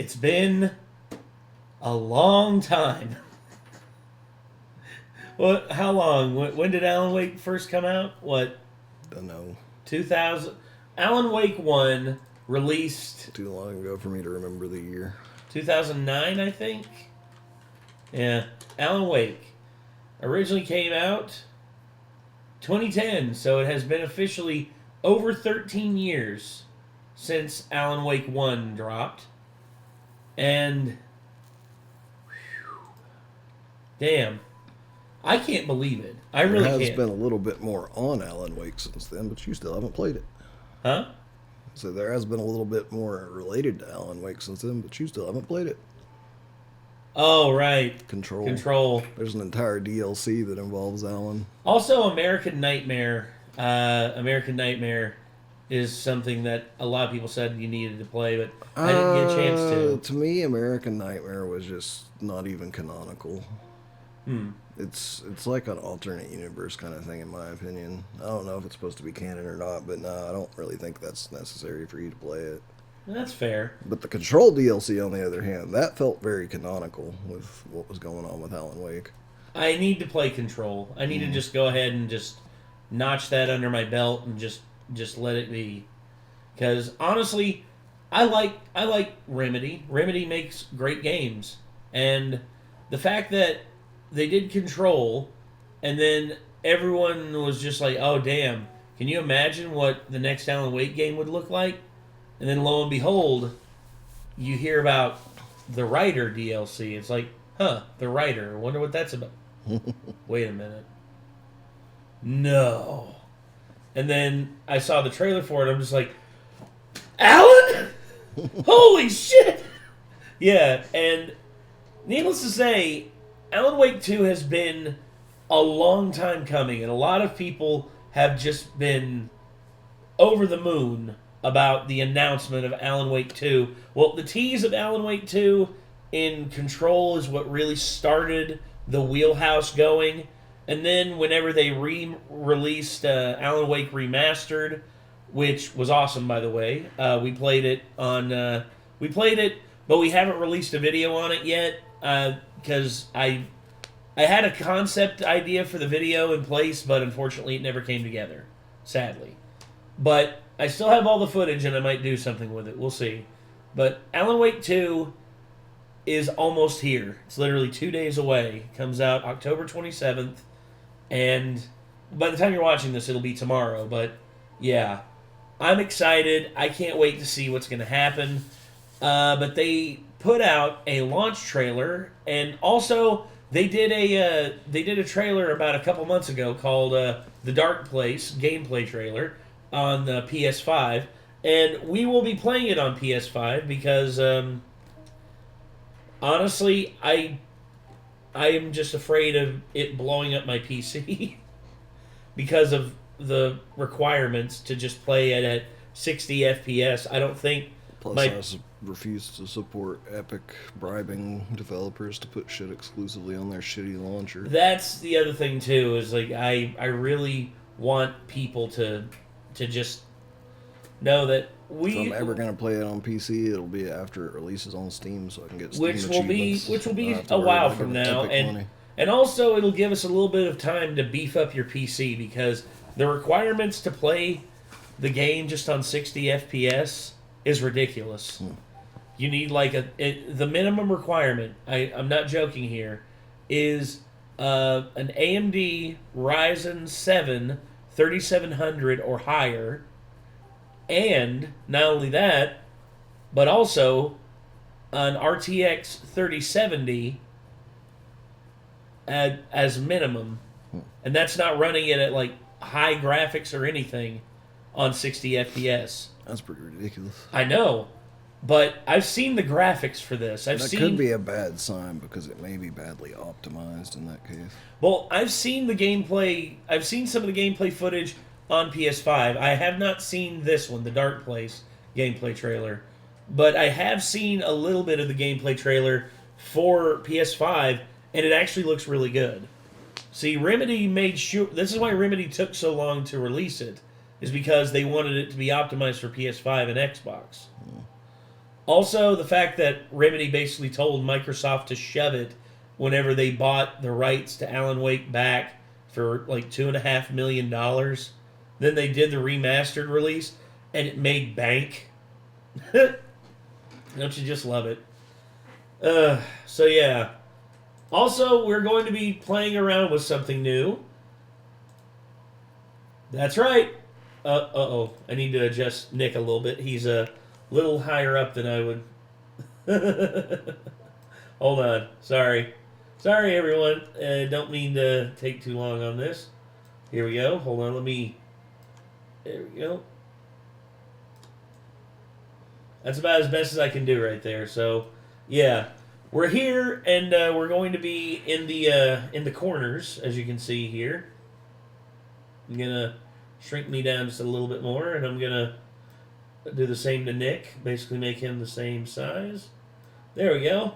It's been a long time. Well, how long? When did Alan Wake first come out? What? Don't know. 2000. Alan Wake 1 released... Too long ago for me to remember the year. 2009, I think? Yeah. Alan Wake. Originally came out 2010, so it has been officially over 13 years since Alan Wake 1 dropped. And... damn. I can't believe it. I really can't. There has been a little bit more on Alan Wake since then, but you still haven't played it. Huh? So there has been a little bit more related to Alan Wake since then, but you still haven't played it. Oh, right. Control. There's an entire DLC that involves Alan. Also, American Nightmare. American Nightmare is something that a lot of people said you needed to play, but I didn't get a chance to. To me, American Nightmare was just not even canonical. Hmm. It's like an alternate universe kind of thing, in my opinion. I don't know if it's supposed to be canon or not, but no, I don't really think that's necessary for you to play it. That's fair. But the Control DLC, on the other hand, that felt very canonical with what was going on with Alan Wake. I need to play Control. I need to just go ahead and just notch that under my belt and just let it be. Because honestly, I like Remedy. Remedy makes great games, and the fact that they did Control, and then everyone was just like, "Oh damn! Can you imagine what the next Alan Wake game would look like?" And then lo and behold, you hear about the Writer DLC. It's like, huh, the Writer. I wonder what that's about. Wait a minute. No. And then I saw the trailer for it. I'm just like, Alan? Holy shit! Yeah, and needless to say, Alan Wake 2 has been a long time coming, and a lot of people have just been over the moon about the announcement of Alan Wake 2. Well, the tease of Alan Wake 2 in Control is what really started the wheelhouse going. And then whenever they released Alan Wake Remastered, which was awesome, by the way. We played it, but we haven't released a video on it yet because I had a concept idea for the video in place, but unfortunately it never came together, sadly. But I still have all the footage, and I might do something with it. We'll see. But Alan Wake 2 is almost here. It's literally 2 days away. It comes out October 27th. And by the time you're watching this, it'll be tomorrow. But, yeah. I'm excited. I can't wait to see what's going to happen. But they put out a launch trailer. And also, they did a trailer about a couple months ago called The Dark Place gameplay trailer on the PS5, and we will be playing it on PS5 because honestly, I am just afraid of it blowing up my PC because of the requirements to just play it at 60 FPS. I don't think. Plus, I refuse to support Epic bribing developers to put shit exclusively on their shitty launcher. That's the other thing too. Is like I really want people to just know that if I'm ever going to play it on PC, it'll be after it releases on Steam, so I can get Steam which will be a while from now, and also it'll give us a little bit of time to beef up your PC because the requirements to play the game just on 60 FPS is ridiculous. You need like the minimum requirement. I'm not joking here. Is an AMD Ryzen 7 3700 or higher, and not only that, but also an RTX 3070 as minimum, and that's not running it at like high graphics or anything on 60 FPS. That's pretty ridiculous. I know, but I've seen the graphics for this. That could be a bad sign because it may be badly optimized in that case. Well, I've seen the gameplay. I've seen some of the gameplay footage on PS5. I have not seen this one, the Dark Place gameplay trailer, but I have seen a little bit of the gameplay trailer for PS5, and it actually looks really good. See, Remedy made sure. This is why Remedy took so long to release it, is because they wanted it to be optimized for PS5 and Xbox. Also, the fact that Remedy basically told Microsoft to shove it whenever they bought the rights to Alan Wake back for like $2.5 million. Then they did the remastered release, and it made bank. Don't you just love it? So yeah. Also, we're going to be playing around with something new. That's right. Uh-oh. I need to adjust Nick a little bit. He's a little higher up than I would. Hold on. Sorry. Sorry, everyone. Don't mean to take too long on this. Here we go. Hold on. There we go. That's about as best as I can do right there. So, yeah. We're here, and we're going to be in the corners, as you can see here. I'm going to shrink me down just a little bit more, and I'm going to do the same to Nick. Basically make him the same size. There we go.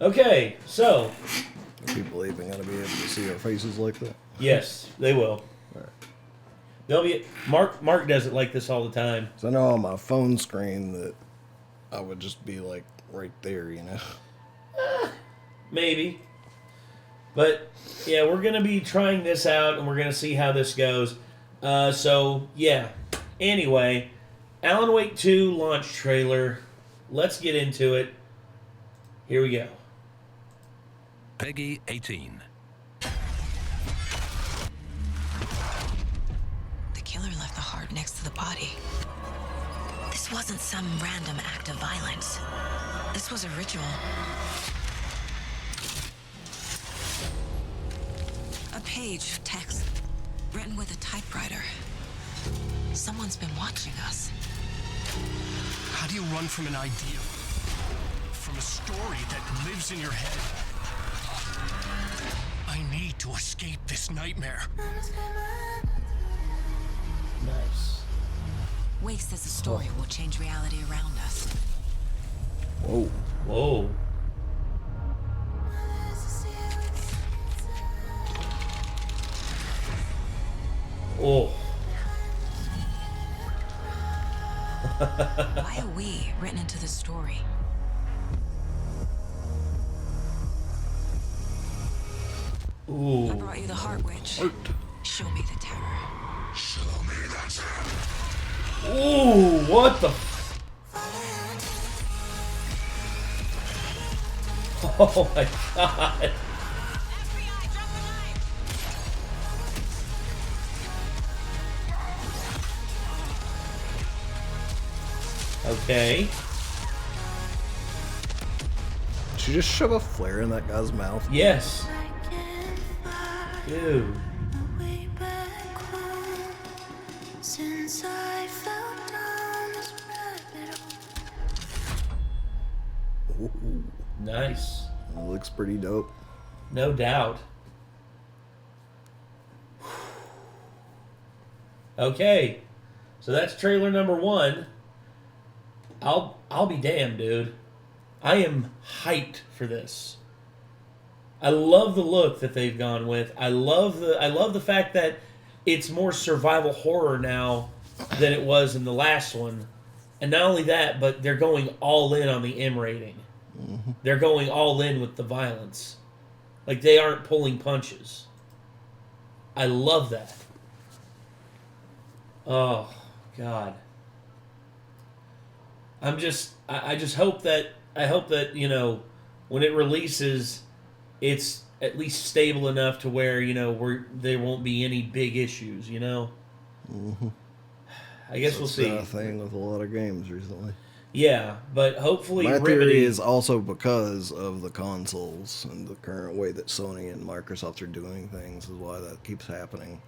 Okay, so. Are people even going to be able to see our faces like that? Yes, they will. All right. They'll be. Mark does it like this all the time. So I know on my phone screen that I would just be like right there, you know? Maybe. But, yeah, we're going to be trying this out, and we're going to see how this goes. So, yeah. Anyway, Alan Wake 2 launch trailer. Let's get into it. Here we go. Peggy 18. The killer left the heart next to the body. This wasn't some random act of violence. This was a ritual. A page of text written with a typewriter. Someone's been watching us. How do you run from an idea? From a story that lives in your head? I need to escape this nightmare. Nice. Wake says the story will change reality around us. Whoa. Whoa. Oh. Why are we written into the story? Ooh. I brought you the Heart Witch. Show me the terror. Show me that terror. Ooh, what the? Oh my god. Okay. Did you just shove a flare in that guy's mouth? Yes. Dude. Ooh, Nice. it looks pretty dope. No doubt. Okay. So that's trailer number 1. I'll be damned, dude. I am hyped for this. I love the look that they've gone with. I love the fact that it's more survival horror now than it was in the last one. And not only that, but they're going all in on the M rating. Mm-hmm. They're going all in with the violence. Like, they aren't pulling punches. I love that. Oh, God. I just hope that, you know, when it releases, it's at least stable enough to where, you know, there won't be any big issues, you know? Mm-hmm. I guess So we'll it's see. been a thing with a lot of games recently. Yeah, but hopefully My Remedy... theory is also because of the consoles and the current way that Sony and Microsoft are doing things is why that keeps happening.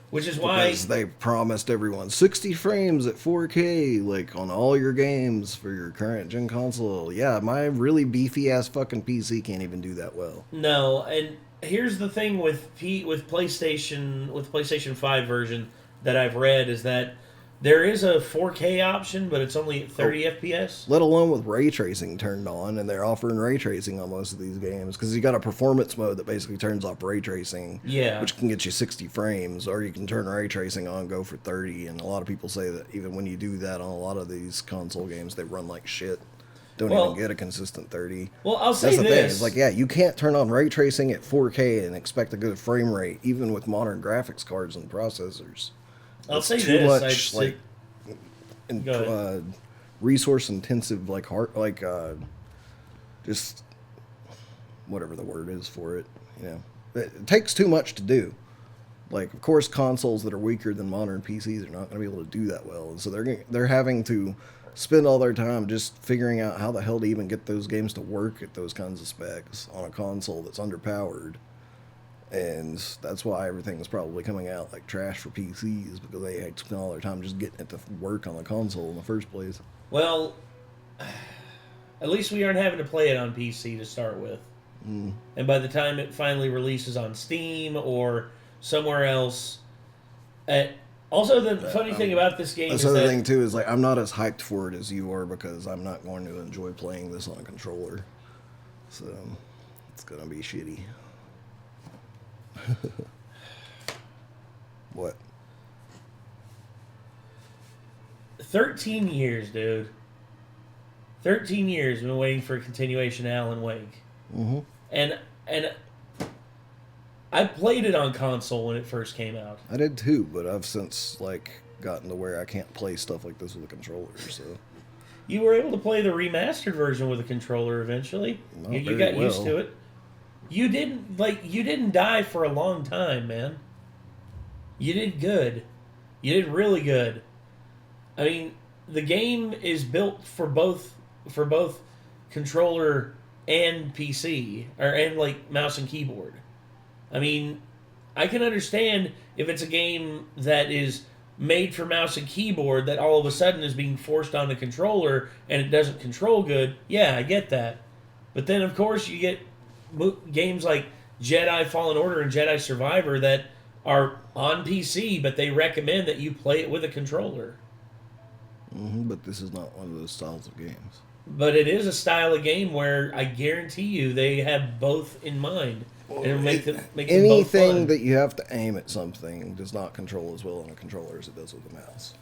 Which is why... Because they promised everyone 60 frames at 4K, like, on all your games for your current gen console. Yeah, my really beefy-ass fucking PC can't even do that well. No, and here's the thing with PlayStation 5 version that I've read is that There is a 4K option, but it's only at 30 FPS. Let alone with ray tracing turned on, and they're offering ray tracing on most of these games because you got a performance mode that basically turns off ray tracing, Yeah. which can get you 60 frames, or you can turn ray tracing on and go for 30. And a lot of people say that even when you do that on a lot of these console games, they run like shit. Don't even get a consistent 30. Well, I'll say That's the this. thing. It's like, yeah, you can't turn on ray tracing at 4K and expect a good frame rate, even with modern graphics cards and processors. I'll say too this. much, like, resource intensive, like just whatever the word is for it. You know, it takes too much to do. Like, of course, consoles that are weaker than modern PCs are not going to be able to do that well, and so they're having to spend all their time just figuring out how the hell to even get those games to work at those kinds of specs on a console that's underpowered. And that's why everything's probably coming out like trash for PCs, because they had to spend all their time just getting it to work on the console in the first place. Well, at least we aren't having to play it on PC to start with. And by the time it finally releases on Steam or somewhere else... Also, the funny thing about this game is that... The other thing, too, is like I'm not as hyped for it as you are, because I'm not going to enjoy playing this on a controller. So, it's going to be shitty. What? 13 years, dude. 13 years we've been waiting for a continuation of Alan Wake. Mm-hmm. And I played it on console when it first came out. I did too, but I've since gotten to where I can't play stuff like this with a controller. So you were able to play the remastered version with a controller eventually. You got used to it. You didn't die for a long time, man. You did good. You did really good. I mean, the game is built for both controller and PC, and mouse and keyboard. I mean, I can understand if it's a game that is made for mouse and keyboard that all of a sudden is being forced on a controller and it doesn't control good. Yeah, I get that. But then, of course, you get games like Jedi Fallen Order and Jedi Survivor that are on PC, but they recommend that you play it with a controller. But this is not one of those styles of games. But it is a style of game where I guarantee you they have both in mind. And it'll make them both anything fun. that you have to aim at something does not control as well on a controller as it does with a mouse.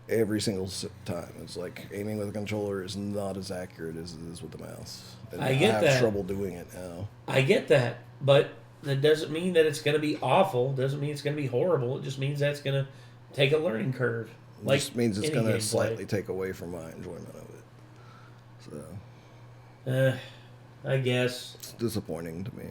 Every single time. It's like aiming with a controller is not as accurate as it is with the mouse. And I get have that. trouble doing it now. I get that. But that doesn't mean that it's going to be awful. Doesn't mean it's going to be horrible. It just means that's going to take a learning curve. It just means it's going to slightly take away from my enjoyment of it. So, I guess. It's disappointing to me.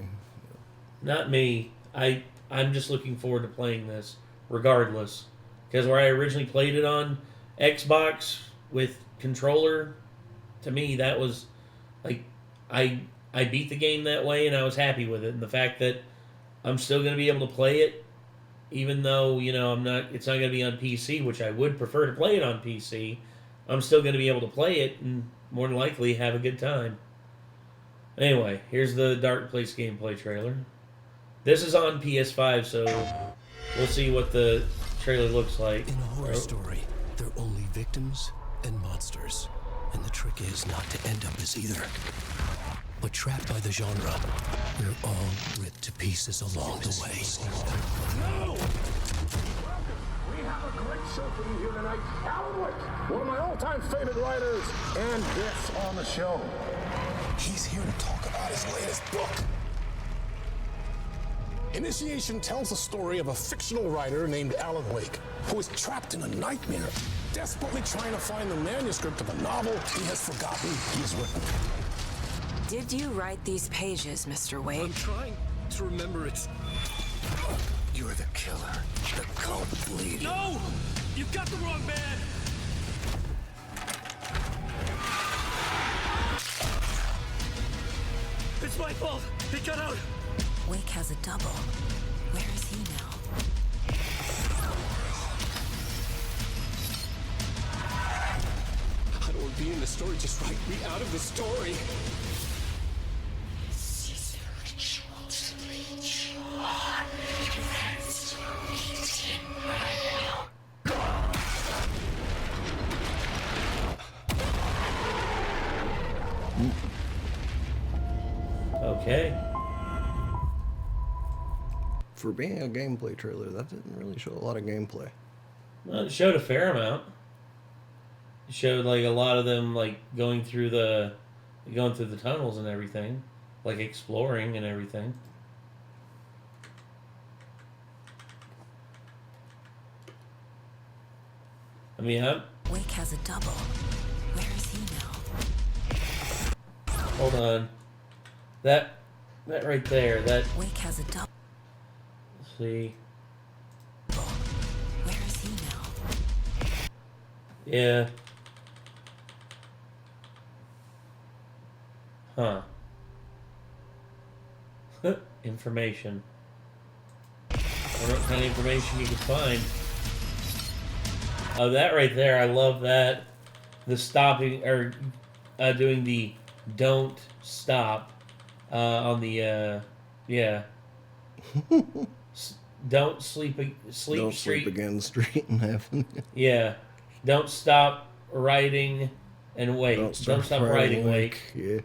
Not me. I'm just looking forward to playing this, regardless. Because where I originally played it on Xbox with controller, to me that was like I beat the game that way and I was happy with it. And the fact that I'm still going to be able to play it, even though it's not going to be on PC, which I would prefer to play it on PC. I'm still going to be able to play it and more than likely have a good time. Anyway, here's the Dark Place gameplay trailer. This is on PS5, so we'll see what the trailer looks like. In a horror story, they're only victims and monsters. And the trick is not to end up as either. But trapped by the genre, we're all ripped to pieces along the way. No! We have a great show for you here tonight. Alan Wake, one of my all-time favorite writers, and this on the show. He's here to talk about his latest book. Initiation tells the story of a fictional writer named Alan Wake, who is trapped in a nightmare, desperately trying to find the manuscript of a novel he has forgotten he has written. Did you write these pages, Mr. Wake? I'm trying to remember it. You're the killer, the cold bleeding. No! You've got the wrong man! It's my fault! He got out! Wake has a double. Where is he now? I don't want to be in the story, just write me out of the story. Okay. For being a gameplay trailer, that didn't really show a lot of gameplay. Well, it showed a fair amount. It showed like a lot of them like going through the tunnels and everything, like exploring and everything. I mean, Wake has a double. Where is he now? hold on. That right there. That. Wake has a double. Let's see. Where is he now? Yeah. Huh. Information. I don't know what kind of information you can find. Oh, that right there. I love that. The stopping, or doing the don't stop on the, yeah. Don't sleep street. Don't sleep again, street in heaven. Yeah. Don't stop writing and wait. Don't stop writing, wake. Yeah.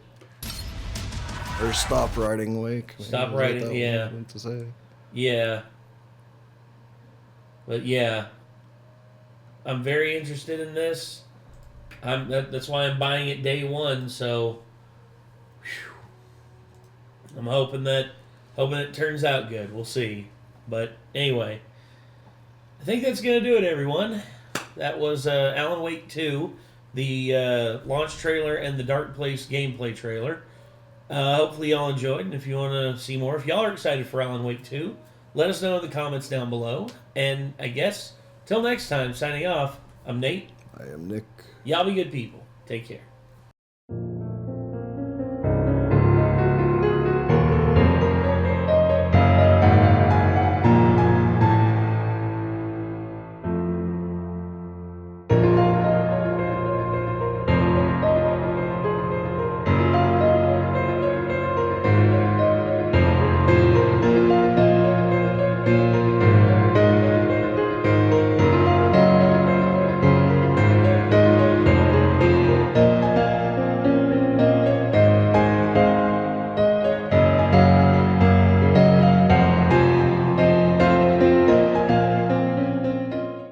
Or stop writing, wake. Stop writing, yeah. I meant to say. Yeah. But yeah. I'm very interested in this. That's why I'm buying it day one, so whew. I'm hoping it turns out good. We'll see. But anyway, I think that's going to do it, everyone. That was Alan Wake 2, the launch trailer and the Dark Place gameplay trailer. Hopefully y'all enjoyed, and if you want to see more, if y'all are excited for Alan Wake 2, let us know in the comments down below. And I guess, till next time, signing off, I'm Nate. I am Nick. Y'all be good people. Take care.